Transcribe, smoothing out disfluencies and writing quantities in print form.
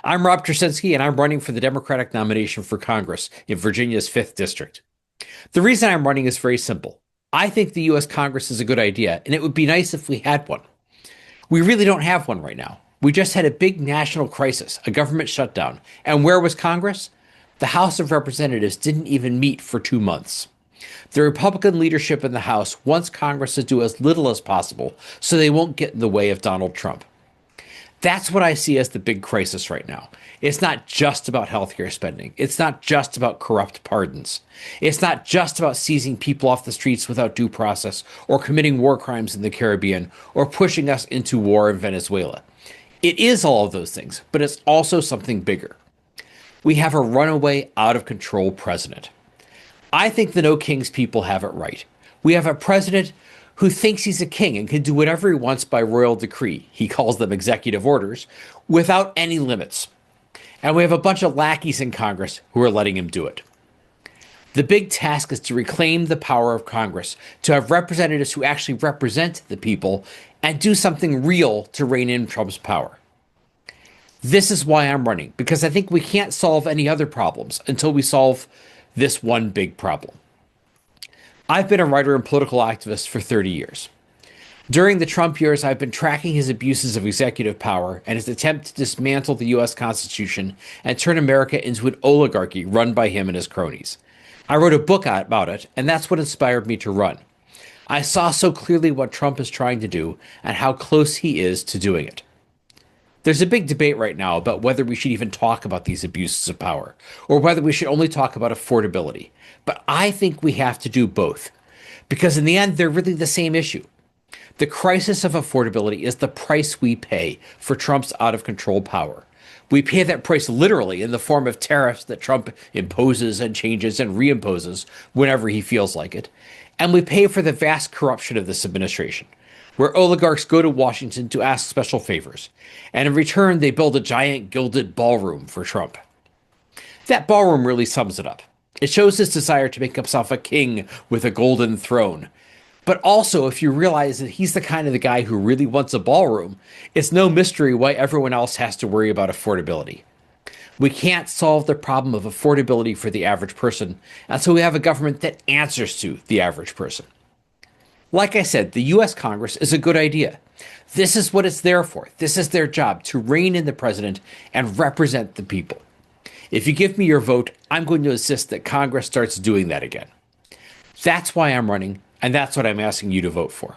I'm Rob Tracinski, and I'm running for the Democratic nomination for Congress in Virginia's 5th District. The reason I'm running is very simple. I think the U.S. Congress is a good idea, and it would be nice if we had one. We really don't have one right now. We just had a big national crisis, a government shutdown. And where was Congress? The House of Representatives didn't even meet for 2 months. The Republican leadership in the House wants Congress to do as little as possible so they won't get in the way of Donald Trump. That's what I see as the big crisis right now. It's not just about healthcare spending. It's not just about corrupt pardons. It's not just about seizing people off the streets without due process or committing war crimes in the Caribbean or pushing us into war in Venezuela. It is all of those things, but it's also something bigger. We have a runaway, out of control president. I think the No Kings people have it right. We have a president who thinks he's a king and can do whatever he wants by royal decree. He calls them executive orders, without any limits. And we have a bunch of lackeys in Congress who are letting him do it. The big task is to reclaim the power of Congress, to have representatives who actually represent the people and do something real to rein in Trump's power. This is why I'm running, because I think we can't solve any other problems until we solve this one big problem. I've been a writer and political activist for 30 years. During the Trump years, I've been tracking his abuses of executive power and his attempt to dismantle the U.S. Constitution and turn America into an oligarchy run by him and his cronies. I wrote a book about it, and that's what inspired me to run. I saw so clearly what Trump is trying to do and how close he is to doing it. There's a big debate right now about whether we should even talk about these abuses of power, or whether we should only talk about affordability. But I think we have to do both, because in the end, they're really the same issue. The crisis of affordability is the price we pay for Trump's out of control power. We pay that price literally in the form of tariffs that Trump imposes and changes and reimposes whenever he feels like it. And we pay for the vast corruption of this administration, where oligarchs go to Washington to ask special favors, and in return, they build a giant gilded ballroom for Trump. That ballroom really sums it up. It shows his desire to make himself a king with a golden throne. But also, if you realize that he's the kind of the guy who really wants a ballroom, it's no mystery why everyone else has to worry about affordability. We can't solve the problem of affordability for the average person until we have a government that answers to the average person. Like I said, the U.S. Congress is a good idea. This is what it's there for. This is their job, to rein in the president and represent the people. If you give me your vote, I'm going to insist that Congress starts doing that again. That's why I'm running, and that's what I'm asking you to vote for.